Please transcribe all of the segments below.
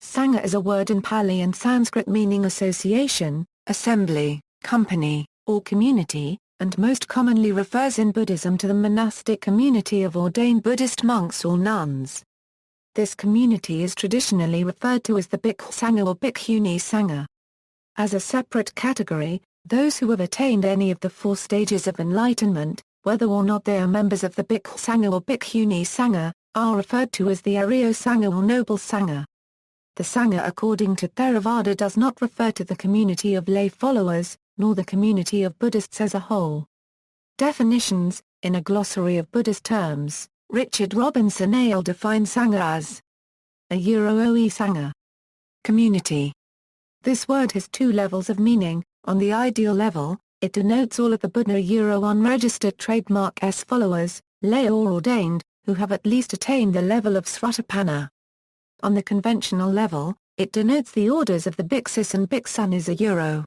Sangha is a word in Pali and Sanskrit meaning association, assembly, company, or community, and most commonly refers in Buddhism to the monastic community of ordained Buddhist monks or nuns. This community is traditionally referred to as the bhikkhu-sangha or bhikkhuni-sangha. As a separate category, those who have attained any of the 4 stages of enlightenment, whether or not they are members of the bhikkhu-sangha or bhikkhuni-sangha, are referred to as the ariya-sangha or noble sangha. The sangha according to Theravada does not refer to the community of lay followers, nor the community of Buddhists as a whole. Definitions: in a glossary of Buddhist terms, Richard Robinson Ale defines sangha as a Euro-Oe-sangha. Community. This word has 2 levels of meaning. On the ideal level, it denotes all of the Buddha Euro-unregistered trademark S followers, lay or ordained, who have at least attained the level of Srutapanna. On the conventional level, it denotes the orders of the bhiksus and bhikshunis a Euro.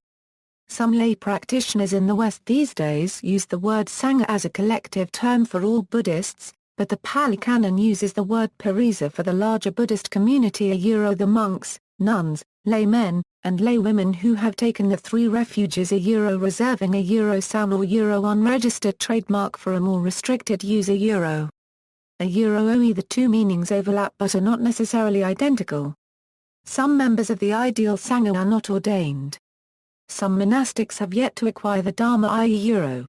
Some lay practitioners in the West these days use the word sangha as a collective term for all Buddhists, but the Pali Canon uses the word parisa for the larger Buddhist community a Euro the monks, nuns, laymen, and laywomen who have taken the 3 refuges a Euro reserving a Euro-san or Euro-unregistered trademark for a more restricted use a Euro. A Euro-Oe. The 2 meanings overlap but are not necessarily identical. Some members of the ideal sangha are not ordained. Some monastics have yet to acquire the Dharma i.e. Euro.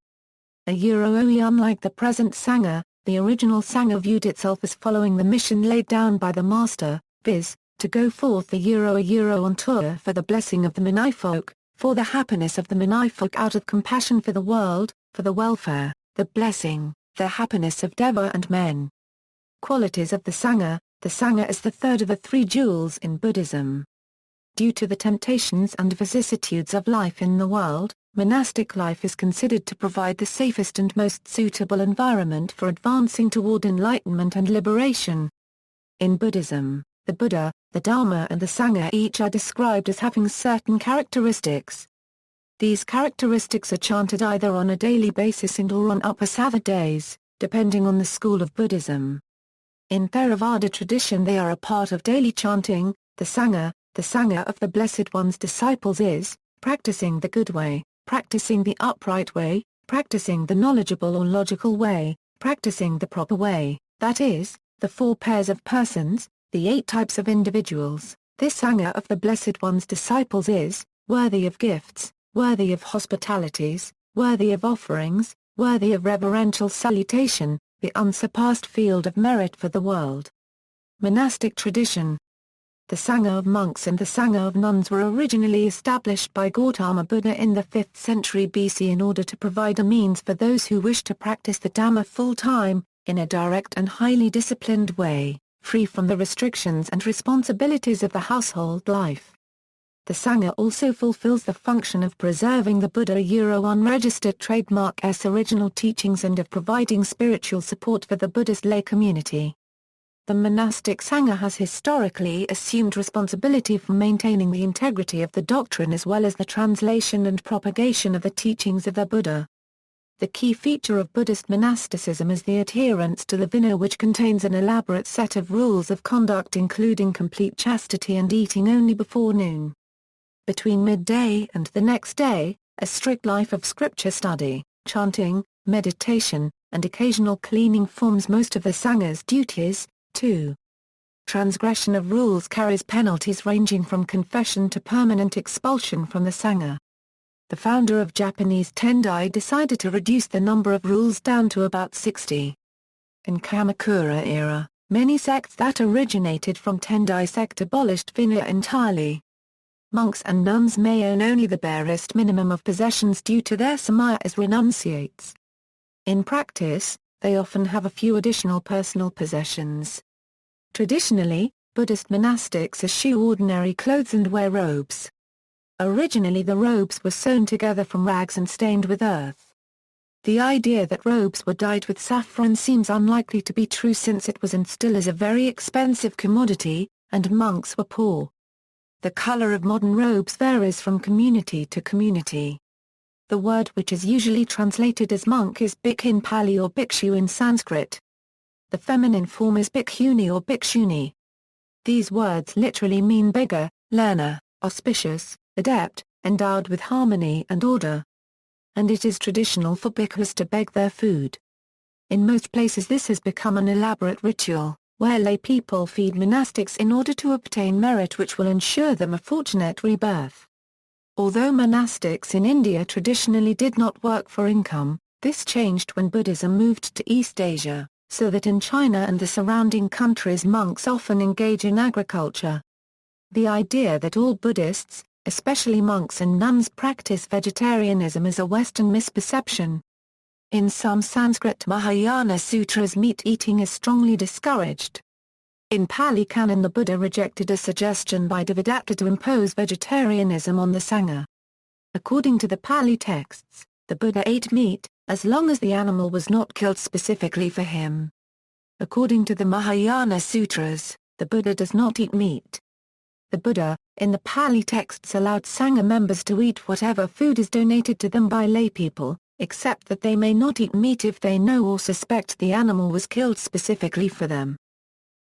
A Euro-Oe. Unlike the present sangha, the original sangha viewed itself as following the mission laid down by the master, viz., to go forth a Euro on tour for the blessing of the Menaifolk, for the happiness of the Menaifolk out of compassion for the world, for the welfare, the blessing, the happiness of Deva and men. Qualities of the Sangha is the 3rd of the 3 jewels in Buddhism. Due to the temptations and vicissitudes of life in the world, monastic life is considered to provide the safest and most suitable environment for advancing toward enlightenment and liberation. In Buddhism, the Buddha, the Dharma and the Sangha each are described as having certain characteristics. These characteristics are chanted either on a daily basis and/or on Uposatha days, depending on the school of Buddhism. In Theravada tradition they are a part of daily chanting. The Sangha of the Blessed One's disciples is, practicing the good way, practicing the upright way, practicing the knowledgeable or logical way, practicing the proper way, that is, the 4 pairs of persons, the 8 types of individuals. This Sangha of the Blessed One's disciples is, worthy of gifts, worthy of hospitalities, worthy of offerings, worthy of reverential salutation, the unsurpassed field of merit for the world. Monastic tradition. The Sangha of monks and the Sangha of nuns were originally established by Gautama Buddha in the 5th century BC in order to provide a means for those who wish to practice the Dhamma full-time, in a direct and highly disciplined way, free from the restrictions and responsibilities of the household life. The Sangha also fulfills the function of preserving the Buddha Euro-unregistered trademark S original teachings and of providing spiritual support for the Buddhist lay community. The monastic Sangha has historically assumed responsibility for maintaining the integrity of the doctrine as well as the translation and propagation of the teachings of the Buddha. The key feature of Buddhist monasticism is the adherence to the Vinaya, which contains an elaborate set of rules of conduct including complete chastity and eating only before noon. Between midday and the next day, a strict life of scripture study, chanting, meditation, and occasional cleaning forms most of the Sangha's duties. 2. Transgression of rules carries penalties ranging from confession to permanent expulsion from the Sangha. The founder of Japanese Tendai decided to reduce the number of rules down to about 60. In Kamakura era, many sects that originated from Tendai sect abolished Vinaya entirely. Monks and nuns may own only the barest minimum of possessions due to their samaya as renunciates. In practice, they often have a few additional personal possessions. Traditionally, Buddhist monastics eschew ordinary clothes and wear robes. Originally the robes were sewn together from rags and stained with earth. The idea that robes were dyed with saffron seems unlikely to be true since it was and still is a very expensive commodity, and monks were poor. The color of modern robes varies from community to community. The word which is usually translated as monk is bhikkhuni in Pali or bhikshu in Sanskrit. The feminine form is bhikkhuni or bhikshuni. These words literally mean beggar, learner, auspicious, adept, endowed with harmony and order. And it is traditional for bhikkhus to beg their food. In most places this has become an elaborate ritual, where lay people feed monastics in order to obtain merit which will ensure them a fortunate rebirth. Although monastics in India traditionally did not work for income, this changed when Buddhism moved to East Asia, so that in China and the surrounding countries monks often engage in agriculture. The idea that all Buddhists, especially monks and nuns, practice vegetarianism is a Western misperception. In some Sanskrit Mahayana sutras meat eating is strongly discouraged. In Pali Canon the Buddha rejected a suggestion by Devadatta to impose vegetarianism on the Sangha. According to the Pali texts, the Buddha ate meat, as long as the animal was not killed specifically for him. According to the Mahayana sutras, the Buddha does not eat meat. The Buddha, in the Pali texts, allowed Sangha members to eat whatever food is donated to them by laypeople, except that they may not eat meat if they know or suspect the animal was killed specifically for them.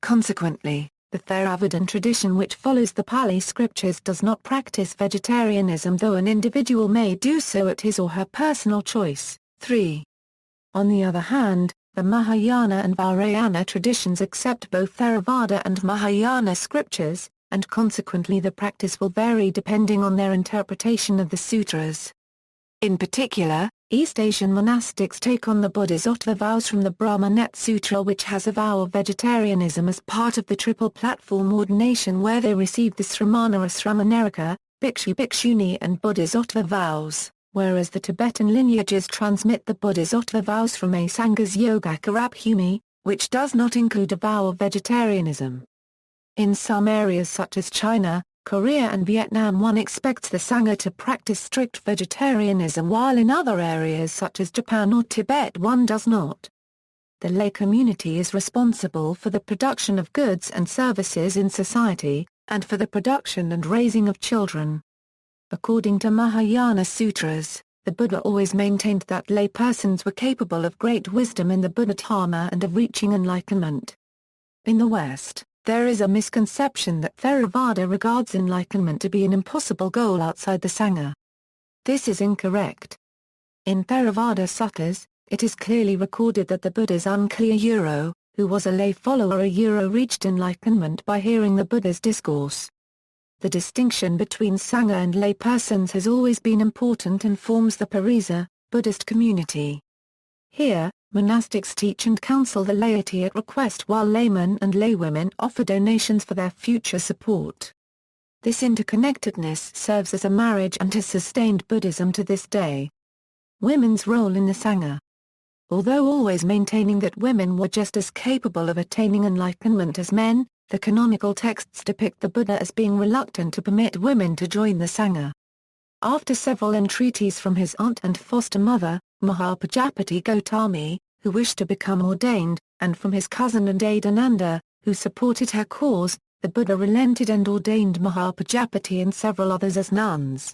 Consequently, the Theravadan tradition which follows the Pali scriptures does not practice vegetarianism, though an individual may do so at his or her personal choice. 3. On the other hand, the Mahayana and Vajrayana traditions accept both Theravada and Mahayana scriptures, and consequently the practice will vary depending on their interpretation of the sutras. In particular, East Asian monastics take on the Bodhisattva vows from the Brahmanet Sutra, which has a vow of vegetarianism as part of the triple platform ordination, where they receive the Sramana Sramanerika, Bhikshu Bhikshuni and Bodhisattva vows, whereas the Tibetan lineages transmit the Bodhisattva vows from a Sangha's Yogacarabhumi, which does not include a vow of vegetarianism. In some areas such as China, Korea and Vietnam one expects the Sangha to practice strict vegetarianism, while in other areas such as Japan or Tibet one does not. The lay community is responsible for the production of goods and services in society, and for the production and raising of children. According to Mahayana sutras, the Buddha always maintained that lay persons were capable of great wisdom in the Buddha-dharma and of reaching enlightenment. In the West, there is a misconception that Theravada regards enlightenment to be an impossible goal outside the Sangha. This is incorrect. In Theravada suttas, it is clearly recorded that the Buddha's unclear Euro, who was a lay follower reached enlightenment by hearing the Buddha's discourse. The distinction between Sangha and lay persons has always been important and forms the Parisa, Buddhist community. Here, monastics teach and counsel the laity at request, while laymen and laywomen offer donations for their future support. This interconnectedness serves as a marriage and has sustained Buddhism to this day. Women's role in the Sangha. Although always maintaining that women were just as capable of attaining enlightenment as men, the canonical texts depict the Buddha as being reluctant to permit women to join the Sangha. After several entreaties from his aunt and foster mother, Mahapajapati Gautami, who wished to become ordained, and from his cousin and aide Ananda, who supported her cause, the Buddha relented and ordained Mahapajapati and several others as nuns.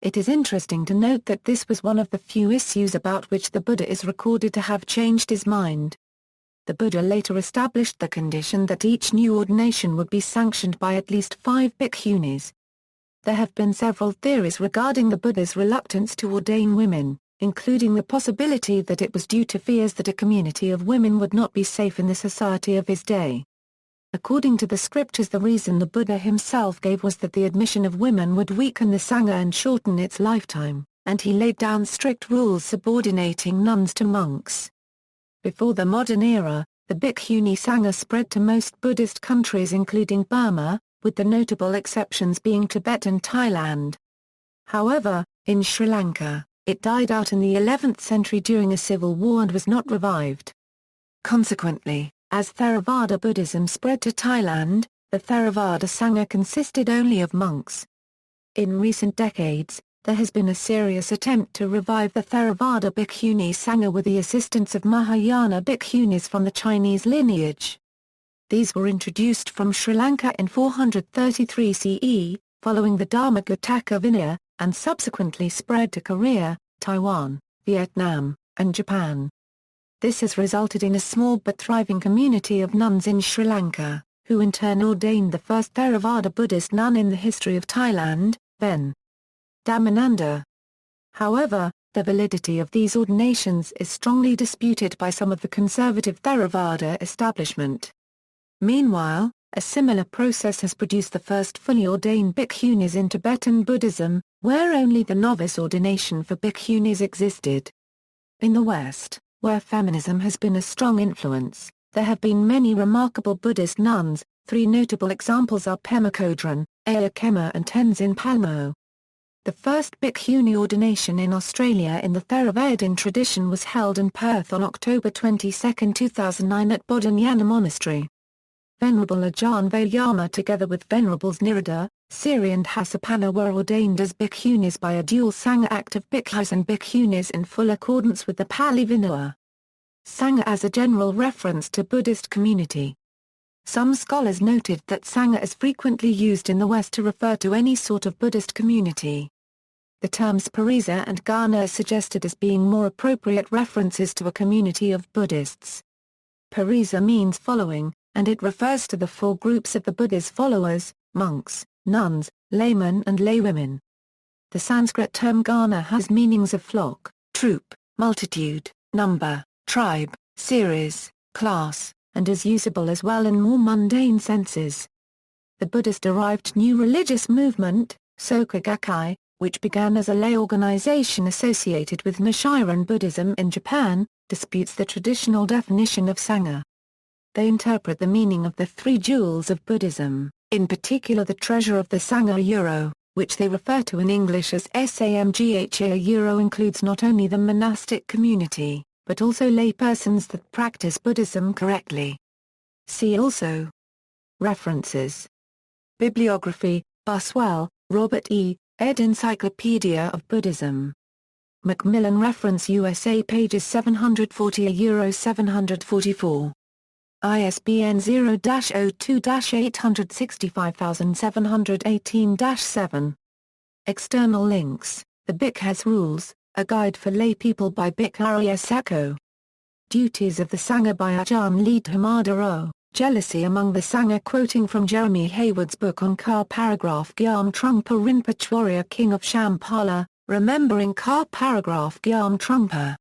It is interesting to note that this was one of the few issues about which the Buddha is recorded to have changed his mind. The Buddha later established the condition that each new ordination would be sanctioned by at least 5 bhikkhunis. There have been several theories regarding the Buddha's reluctance to ordain women, including the possibility that it was due to fears that a community of women would not be safe in the society of his day. According to the scriptures, the reason the Buddha himself gave was that the admission of women would weaken the Sangha and shorten its lifetime, and he laid down strict rules subordinating nuns to monks. Before the modern era, the bhikkhuni-sangha spread to most Buddhist countries including Burma, with the notable exceptions being Tibet and Thailand. However, in Sri Lanka, it died out in the 11th century during a civil war and was not revived. Consequently, as Theravada Buddhism spread to Thailand, the Theravada Sangha consisted only of monks. In recent decades, there has been a serious attempt to revive the Theravada Bhikkhuni-sangha with the assistance of Mahayana bhikkhunis from the Chinese lineage. These were introduced from Sri Lanka in 433 CE, following the Dharmakataka Vinaya, and subsequently spread to Korea, Taiwan, Vietnam, and Japan. This has resulted in a small but thriving community of nuns in Sri Lanka. who in turn ordained the first Theravada Buddhist nun in the history of Thailand, Ven. Dhammananda. However, the validity of these ordinations is strongly disputed by some of the conservative Theravada establishment. Meanwhile, a similar process has produced the first fully ordained bhikkhunis in Tibetan Buddhism, where only the novice ordination for bhikkhunis existed. In the West, where feminism has been a strong influence, there have been many remarkable Buddhist nuns. Three notable examples are Pema Chodron, Aya Khema and Tenzin Palmo. The first bhikkhuni ordination in Australia in the Theravadian tradition was held in Perth on October 22, 2009 at Bodhinyana Monastery. Venerable Ajahn Vayama together with Venerables Nirada, Siri and Hasapanna were ordained as bhikkhunis by a dual Sangha act of bhikkhus and bhikkhunis in full accordance with the Pali Vinaya. Sangha as a general reference to Buddhist community. Some scholars noted that Sangha is frequently used in the West to refer to any sort of Buddhist community. The terms Parisa and Ghana are suggested as being more appropriate references to a community of Buddhists. Parisa means following, and it refers to the four groups of the Buddha's followers: monks, nuns, laymen and laywomen. The Sanskrit term Ghana has meanings of flock, troop, multitude, number, tribe, series, class, and is usable as well in more mundane senses. The Buddhist-derived new religious movement, Soka Gakkai, which began as a lay organization associated with Nichiren Buddhism in Japan, disputes the traditional definition of Sangha. They interpret the meaning of the three jewels of Buddhism, in particular the treasure of the Sangha Euro, which they refer to in English as Samgha. Euro includes not only the monastic community, but also lay persons that practice Buddhism correctly. See also. References. Bibliography: Buswell, Robert E., ed. Encyclopedia of Buddhism. Macmillan reference USA pages 740-744. ISBN 0-02-865718-7. External links: The Bhikkhu's Rules, A Guide for Lay People by Bhikkhu Ariya-sangha. Duties of the Sangha by Ajahn Leedhamada O. Jealousy among the Sangha, quoting from Jeremy Hayward's book on Ka paragraph Gyam Trungpa Rinpoche, Warrior King of Shambhala, Remembering Ka paragraph Gyam Trungpa.